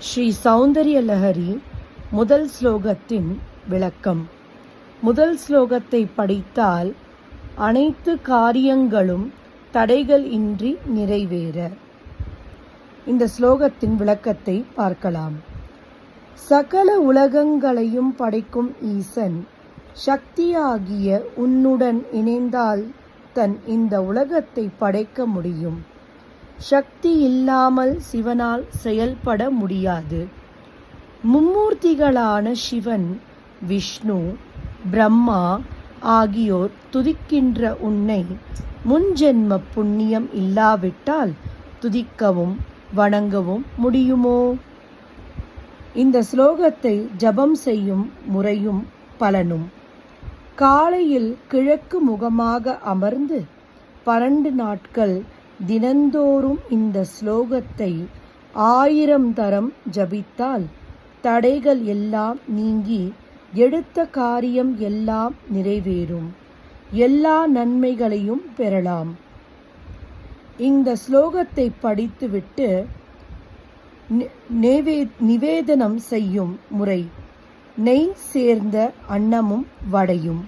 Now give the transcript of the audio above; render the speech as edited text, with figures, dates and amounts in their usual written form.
ஸ்ரீ சௌந்தர்ய லஹரி முதல் ஸ்லோகத்தின் விளக்கம். முதல் ஸ்லோகத்தை படித்தால் அனைத்து காரியங்களும் தடைகள் இன்றி நிறைவேற. இந்த ஸ்லோகத்தின் விளக்கத்தை பார்க்கலாம். சகல உலகங்களையும் படைக்கும் ஈசன் சக்தியாகிய உன்னுடன் இணைந்தால் தன் இந்த உலகத்தை படைக்க முடியும். சக்தி இல்லாமல் சிவனால் செயல்பட முடியாது. மும்மூர்த்திகளான சிவன், விஷ்ணு, பிரம்மா ஆகியோர் துதிக்கின்ற உன்னை முன்ஜென்ம புண்ணியம் இல்லாவிட்டால் துதிக்கவும் வணங்கவும் முடியுமோ? இந்த ஸ்லோகத்தை ஜபம் செய்யும் முறையும் பலனும். காலையில் கிழக்கு முகமாக அமர்ந்து 12 நாட்கள் தினந்தோறும் இந்த ஸ்லோகத்தை 1000 தரம் ஜபித்தால் தடைகள் எல்லாம் நீங்கி எடுத்த காரியம் எல்லாம் நிறைவேறும். எல்லா நன்மைகளையும் பெறலாம். இந்த ஸ்லோகத்தை படித்துவிட்டு நிவேதனம் செய்யும் முறை. நெய் சேர்ந்த அன்னமும் வடையும்.